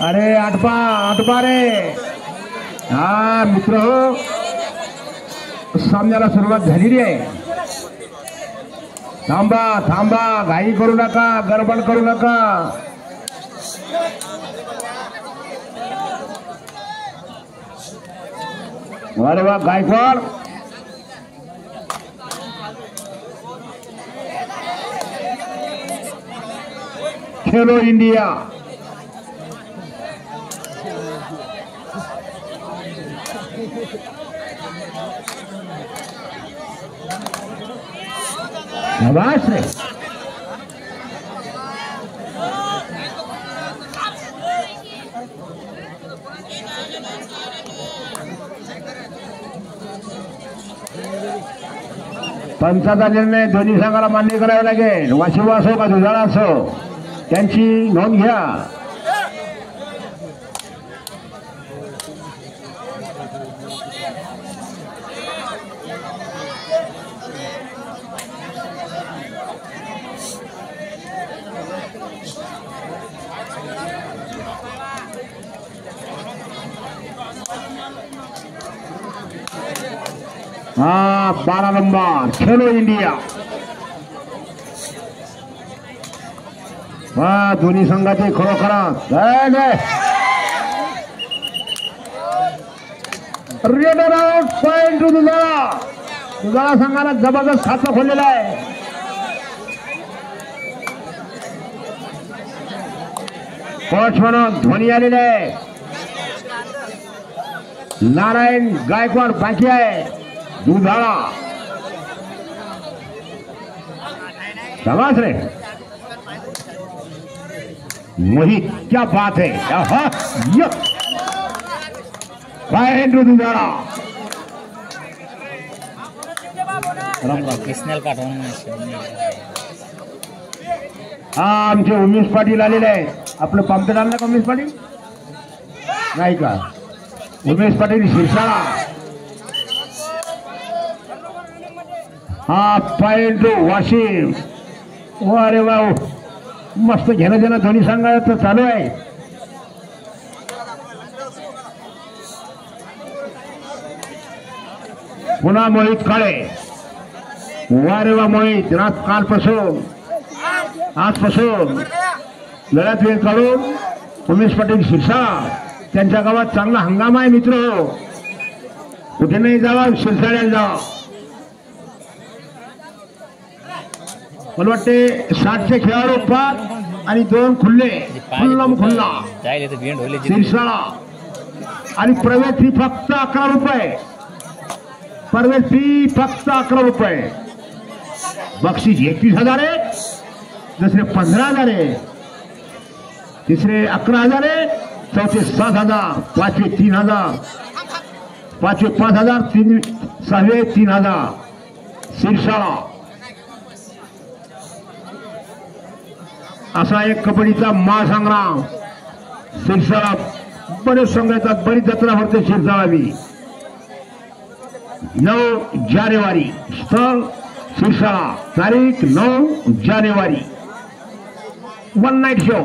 अरे आटपा रे. हा मित्र हो, सामन्याला सुरुवात झालेली आहे. थांबा घाई करू नका, गडबड करू नका. अरे वा गायकवाड. खेलो इंडिया. शाबाश रे. पंचाचा निर्णय दोन्ही संघाला मान्य करावा लागेल. वाशिम असो का दुधाळा असो, त्यांची नोंद घ्या. हा 12 नंबर खेलो इंडिया. हा दोन्ही संघाचे खरोखरच रेडर आउट पॉइंट टू दुधाळा संघाला जबरदस्त खातं खोललेलं आहे. कोच म्हणून ध्वनी आलेले आहे. नारायण गायकवाड बाकी आहे. दुधाळा. शाबाश रे मोहित, क्या बात है. महेंद्र दुधाळा. हा आमचे उमेश पाटील आलेले आहे. आपलं पंपट आणलं का उमेश पाटील? नाही का? उमेश पाटील शिरसाळा. हा पॉइंट वाशिम. अरे वा, मस्त घेणं दोन्ही संघाचं चालू आहे. पुन्हा मोहित काळे. वारे वा मोहित, कालपासून आजपासून लढ्यात वेळ काढून उमेश पाटील शिरसा. त्यांच्या गावात चांगला हंगाम आहे मित्र. कुठे नाही जावा, शिरसाळ्याला जावा. मला वाटते 60चे खेळाडू 5 आणि 2 खुल्ले. खुल्ला शिरसाळा. आणि प्रवेश फी फक्त 11 रुपये. प्रवेश फी फक्त 11 रुपये. बक्षीस 31,000 आहे. दुसरे 15,000 आहे. तिसरे 11,000 आहे. चौथे 7,000. पाचवे 3,000. पाचवे 5,000. सहावे 3,000. शिरसाळा. असा एक कबड्डीचा महासंग्राम शिरसाळा. बरेच संघ येतात, बरीच जत्रा भरते शिरसाळावी. 9 जानेवारी. स्थळ शिरसाळा. तारीख 9 जानेवारी. 1 नाईट शो.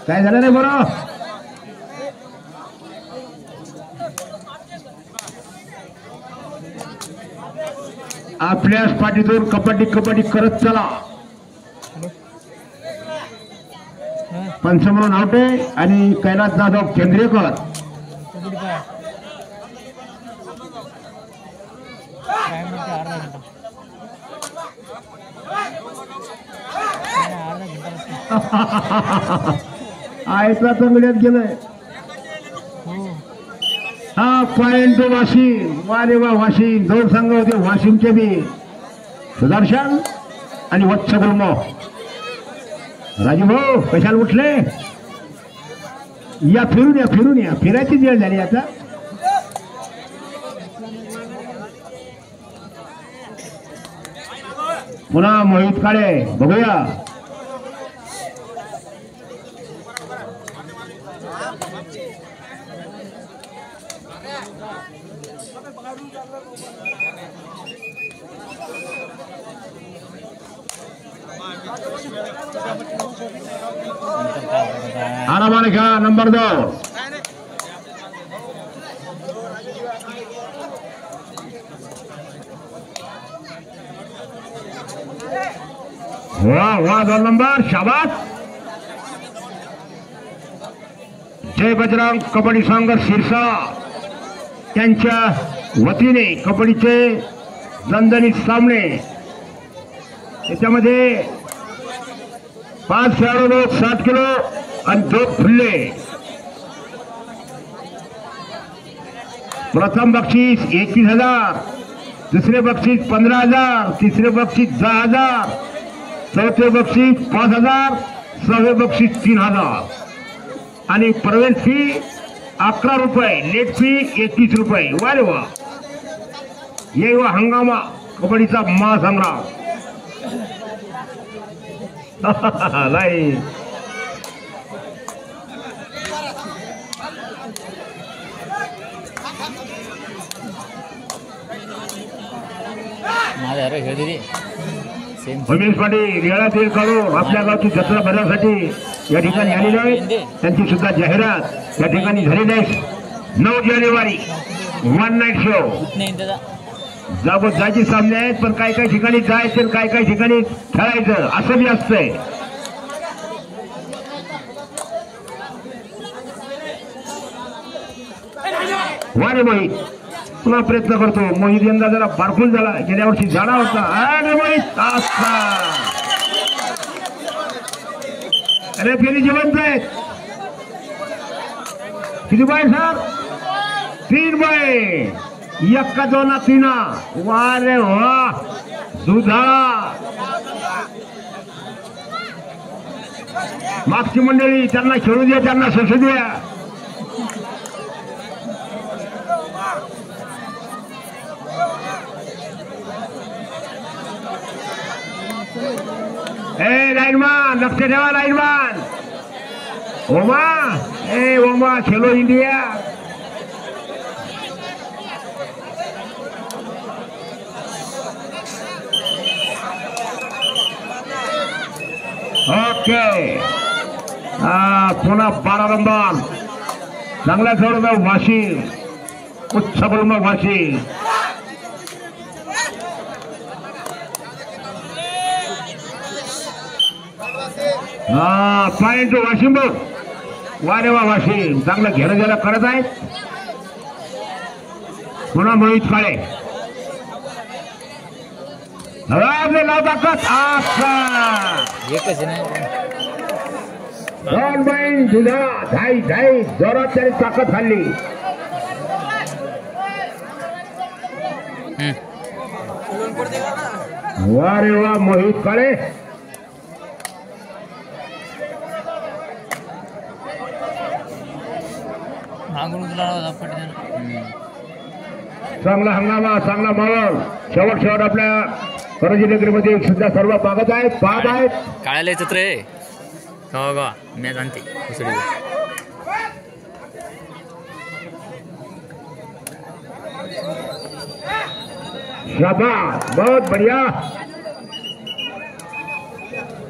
काय झालं रे बरं? आपल्याच पाठीतून कबड्डी करत चला. पंच म्हणून आवटे आणि कैलास जाधव केंद्रेकर. आयचा चांगल्यात गेलंय. हा पॉइंट वाशिम. वारे वा वाशिम. 2 संघ होते वाशिमचे बी. सुदर्शन आणि वत्स गुल्म. राजू भाऊ कशाला उठले? या फिरून या. फिरायची वेळ झाली आता. पुन्हा मोहित काळे. बघूया. आरामाने खेळा. नंबर 2 वाह वाह 2 नंबर शाबास. जय बजरंग कबड्डी संघ सिरसा त्यांच्या वतीने कबड्डीचे दणदणीत सामने. त्याच्यामध्ये 5 खेळाडू लोक 60 किलो आणि 2 खुल्ले. प्रथम बक्षीस 21,000, दुसरे बक्षीस 15,000, तिसरे बक्षीस 10,000, चौथे बक्षीस 5,000, 6वे बक्षीस 3,000 आणि प्रवेश फी 11 रुपये, लेट फी 31 रुपये. वा रे वा. ये वा हंगामा कबड्डीचा महासंग्राम. नाही उमेश पाटील येळातील काढून आपल्या गावची जत्रा भरण्यासाठी या ठिकाणी आलेले आहेत. त्यांची सुद्धा जाहिरात या ठिकाणी झालेली आहे. 9 जानेवारी 1 नाईट शो. जायचे सामने आहेत पण काही काही ठिकाणी जायचं, काही काही ठिकाणी खेळायचं असं बी असतंय. वा रे मोहित पुन्हा प्रयत्न करतो. मोहित यंदा जरा बारकून झाला, गेल्या वर्षी झाला होता. अरे मोहित अरे फेरी जिवंत आहेत. किती बाय सर? 3 बाय 1 का 2 ना 3. वा रे वा. दुधाळा मागची मंडळी त्यांना खेळू द्या, त्यांना सोसू द्या. ए लाईनमॅन लक्ष ठेवा. लाईनमॅन ओमा. ए ओमा खेलो इंडिया. ओके. पुन्हा 12 नंबर चांगला खेळून वाशिम. उच्च बोलून वाशिम. पॉइंट वाशिम बघ. वा रे वा. वाशिम चांगलं घेणं ज्याला करत आहेत. पुन्हा मोहित काळे लावतात. धाई धाई जोरात त्याने ताकद खाल्ली. वा रे वा. मोहित काळे चांगला हंगामा, चांगला मावळ. शेवट आपल्या करंजी नगरीमध्ये सुद्धा सर्व पाहत आहेत. काळ्याला चित्र आहे का मॅच आणते. शाबाश बहुत बढ़िया.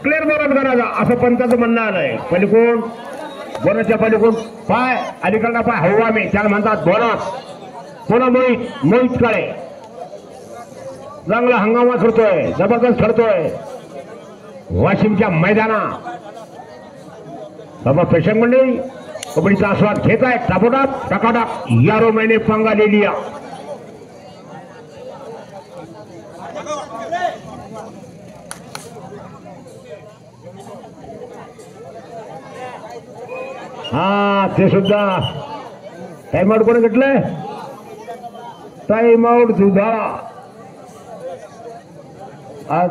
क्लिअर बॉल करायचा असं पंचाचं म्हणणं आलंय. पलीकडून बोनसच्या पलीकडून पाय अलीकडला पाय हवा मी त्याला म्हणतात बोनस. पुन्हा मोहित काळे चांगला हंगामा खेळतोय, जबरदस्त खेळतोय वाशिमच्या मैदानात. बाबा प्रेक्षक मंडळी कबड्डीचा आस्वाद घेत आहेत. टापोटाप टकाटाक यारो मैंने पंगा ले लिया. हा ते सुद्धा टाइम आउट कोणी घेतलंय? टाइम आउट दुधाळा. आज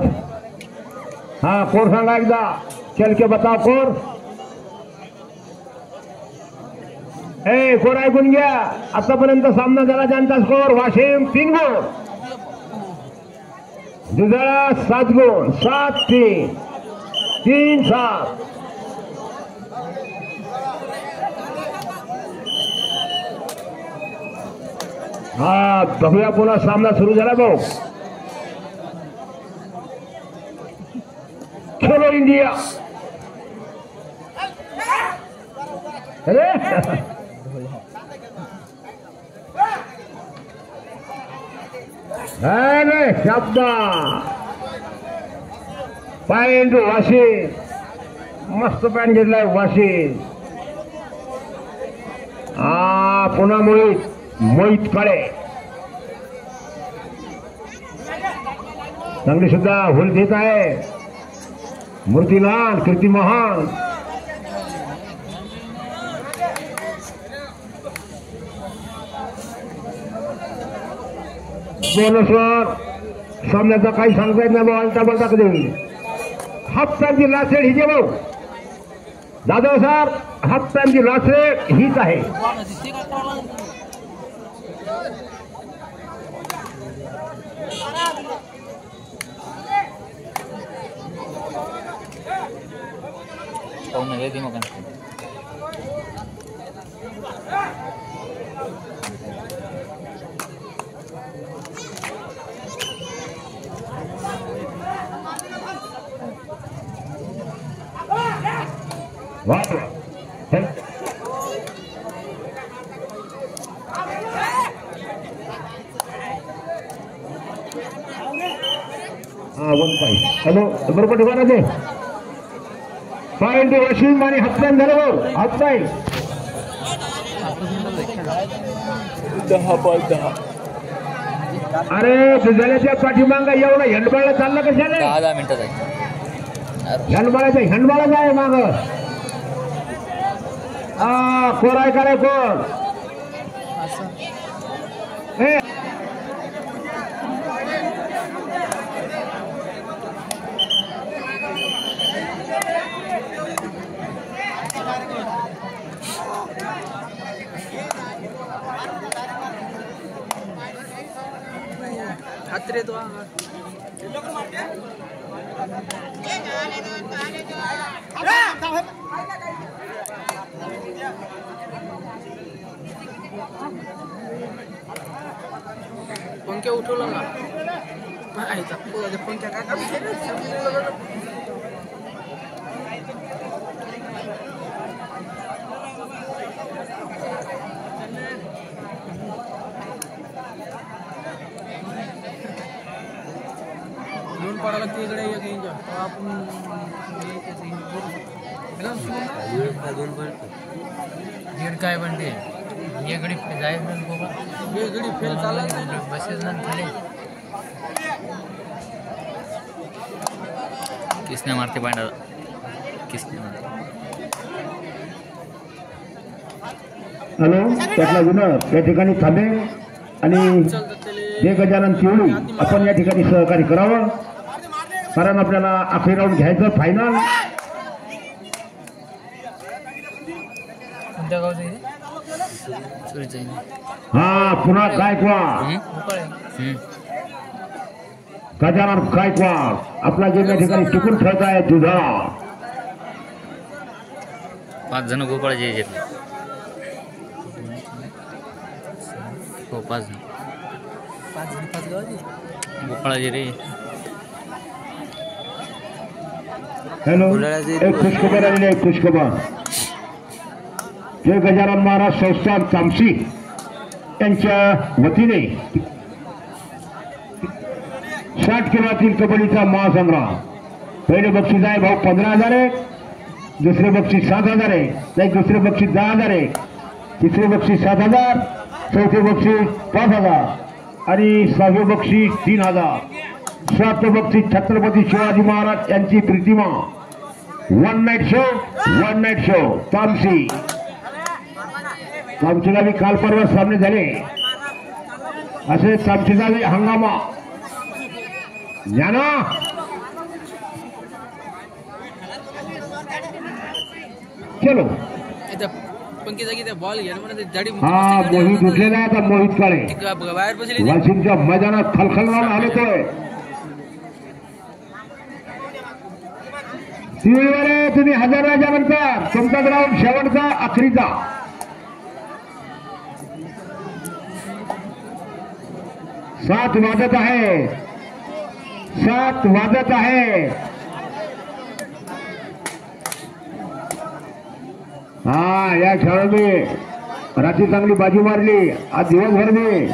हा कोर सांगा एकदा. चल के बताओ कोर. कोर ऐकून घ्या. आतापर्यंत सामना झाला ज्यांचा स्कोर वाशिम 3 गुण, दुधाळा 7 गुण. 7-3 3-7. हा बघूया पुन्हा सामना सुरू झाला भाऊ. खेलो इंडिया अरे अरे शब्दा पॉइंट वाशी मस्त पॉइंट घेतलाय वाशी पुन्हा मोहित काळे चांगली सुद्धा होल देत आहे मूर्तीलाल कीर्ती महान बोनसवर सामन्याचा काही सांगता येत नाही बोलता बोलता कधी हाफ टाइमची लास्ट रेट हिजे भाऊ दादा सर हाफ टाइमची लास्ट रेट हीच आहे हॅलो बरोबर ठिकाणा ते पॉइंट वॉशिंग आणि हातपाय झालं भाऊ हातपाय 10 अरे दुधाल्याच्या पाठीमागा एवढा हँडबॉलला चालला कशाला 10 मिनिटं जाईल हँडबॉलाचा आहे माग कोर आहे का रे कोर पंख्या उठवला ना पंख्या काय दोन पडायला तिकडे एक आपण दीड काय बनते ये गडी जायचं ये गडी फेल चालत नाही बसेस ना किसने मारते पांडा किसने हॅलो त्यातला विनर त्या ठिकाणी थांबे आणि हे गजानन चिवळी आपण या ठिकाणी सहकार्य करावं कारण आपल्याला आखरी राऊंड घ्यायचं फायनल कोणत्या गावचं हा पुन्हा गायकवाड गजानन गायकवाड आपला गेम या ठिकाणी टिकून खेळता आहे तुझा 5 जण गोपाळाचे घेतले हो 5 जण गोपाळाचे रे हॅलो एक खुशखबर आलेली आहे खुशखबर जय गजानन महाराज संस्थान तामसी यांच्या वतीने 60 किलोतील कबड्डीचा महासंग्राम पहिले बक्षीस आहे भाऊ 15,000 आहे दुसरे बक्षीस 7,000 आहे नाही दुसरे बक्षीस 10,000 आहे तिसरे बक्षीस 7,000 चौथे बक्षीस 5,000 आणि 6वे बक्षीस 3,000 7वे बक्षीस छत्रपती शिवाजी महाराज यांची प्रतिमा वन नाईट शो तामसी तामसीला बी काल परवा सामने झाले असे तामसीचा हंगामा ज्ञाना चलो पंखी जागी बॉल हा मोहित उठलेला आहे आता मोहित काळे बाहेर बसले वाशिमच्या मैदानात खलखल लावून आले तुम्ही 1000 राजानंतर तुमचा ग्राउंड शेवटचा आखरीचा 7 वाजत आहे 7 वाजत आहे हा या खेळाडूने रात्री चांगली बाजू मारली. आज दिवसभर मी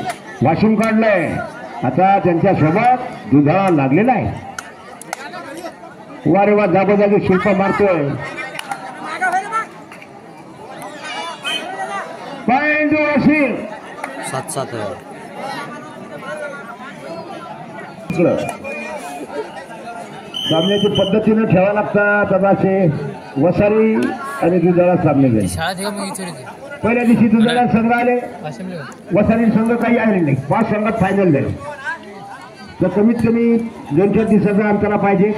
वाशिम काढलंय. आता त्यांच्या सोबत दुधाळा लागलेला आहे. वारे वा जागोजागी शिल्प मारतोय. पॉइंट वाशिम 7-7 सामन्याची पद्धतीने ठेवा लागतात. तदाचे वसारी आणि दुधाळा सामने झाले. शाळा ठेवा मग इथे पहिल्या दिवशी दुधाळा संघ आले. वाशिमला वसारी संघ काही आले नाही. 5 संघात फायनल झाले. तर कमीत कमी 2-4 दिवसाचा अंतरा पाहिजे.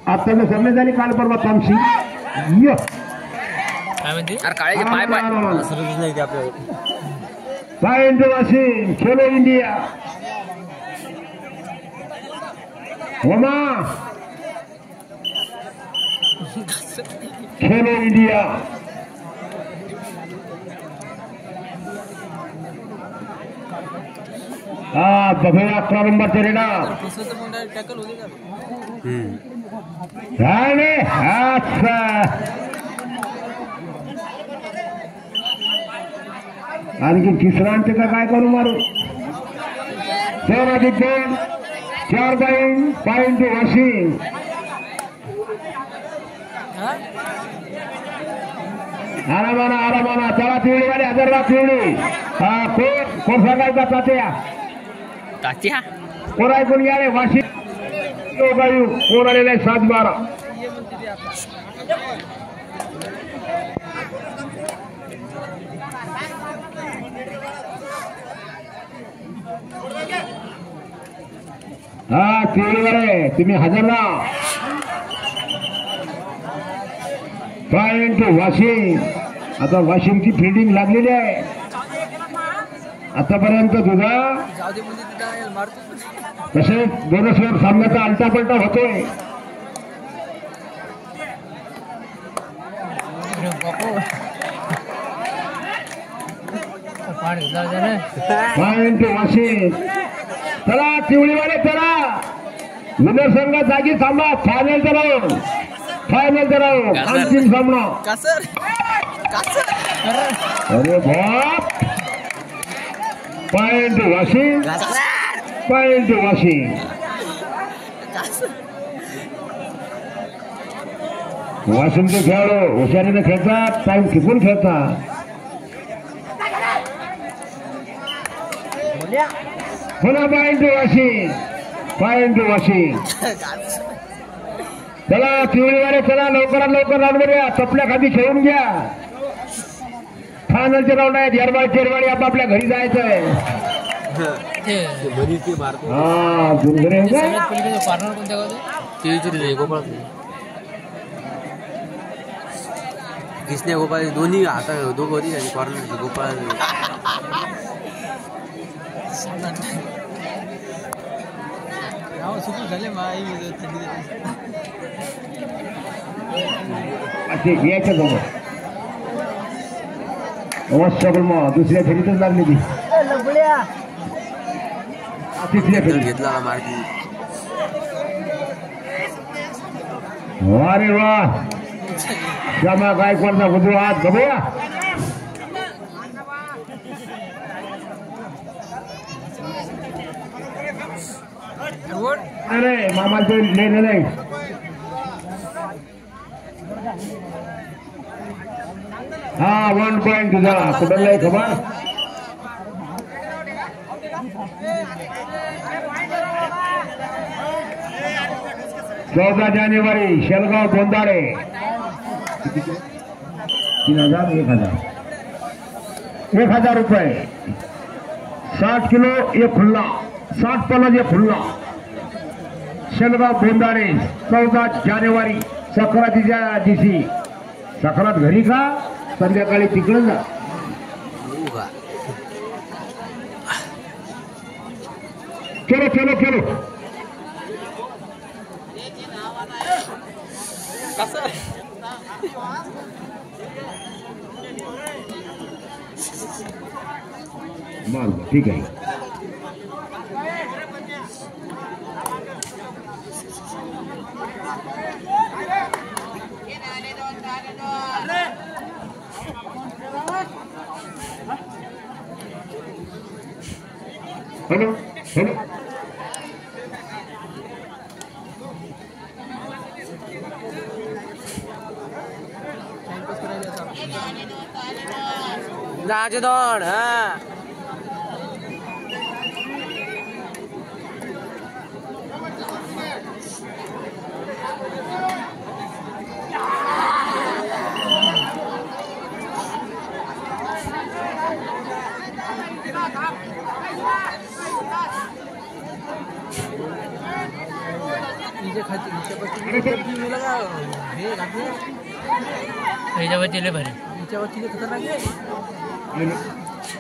आता सामने झाले काल परवा तामशी. काय म्हणते काळ्याचे पाय नाही ते आपल्याला. Point Washim Khelo India. होमा खेलो इंडिया. हा बघूया 11 नंबरचे रेडा. टॅकल होते आणखी तिसरा आणते का काय करू मारू. 4 पॉइंट वाशिम. आरामाना चला पिवळीवाले हजरला पिवळी. हा कोण सांगायचा तात्या तात्या कोण ऐकून घ्या रे. वाशिम कोण आलेला आहे 7-12. हा पिवळीवाले तुम्ही हजरला. पॉइंट वाशिम. आता वाशिमची फिल्डिंग लागलेली आहे. आतापर्यंत तुझा तसेच दोनच सामन्याचा आलटा पलटा होतोय. पॉइंट वाशिम. चला पिवळीवाले चला. विनर संघ जागी थांबा. फायनल राहू अंतिम सामना. अरे बाप. पॉइंट वाशिम. वाशिमचे खेळाडू हुशारीने खेळतात. टाइम टिकून खेळतात. पुन्हा पॉइंट वाशिम. चला पिवळीवाले चला लवकरात लवकर राऊंड घ्या. तपल्या खाली खेळून घ्या. फायनलचे राऊंड आहेत. येरवाडी आपापल्या घरी जायचंय. हा पार्टनर कोणत्या गावचे किसने गोपाळ दोन्ही हाता दोघं होती आणि कॉर्नर गोपाळ झाले यायच्या सोबत मग दुसऱ्या फेरीतच लागली ती. तिसऱ्या फेरीत घेतला मार्की. अरे वा. श्यामा गायकवाडचा उजवा हात बघूया. अरे मामाचं लेणं नाही. हा 1 पॉइंट तुझा कुठं नाही खबर. चौदा जानेवारी शेलगाव गोंदाळे. 3000 1000 रुपये. 60 किलो एक खुल्ला 60 पलज एक खुल्ला. शेलगाव गोंदाळे 14 जानेवारी. सक्रातीच्या दिवशी. सक्रात घरी का संध्याकाळी तिकडे जा. चलो माल ठीक आहे. हॅलो हॅलो जायचे दोन हा याच्यावरती लय भारी याच्यावरती खतरनाक आहे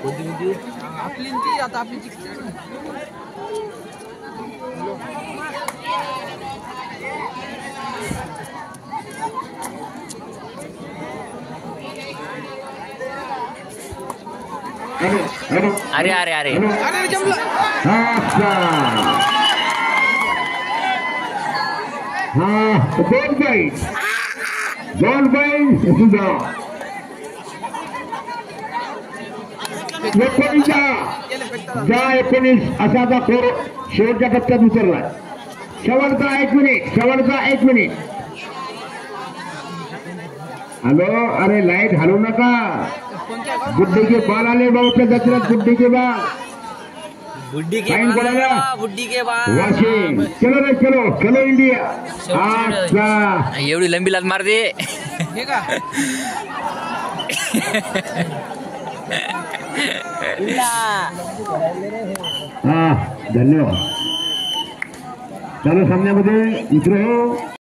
कोणती आपली ती आता आपली अरे अरे अरे अरे जमलं दोन पॉईंट सुद्धा 19 असा आता शेवटच्या टप्प्यात उतरला शेवटचा 1 मिनिट हॅलो अरे लाईट घालू नका गुड्डी के बाल आले बाबूच्या दसऱ्यात गुड्डी के बाल बुड्ढी के बाद वाशिम चलो रे चलो इंडिया अच्छा एवढी लंबी लात मार दे धन्यवाद चालू सामन्यामध्ये मित्र हो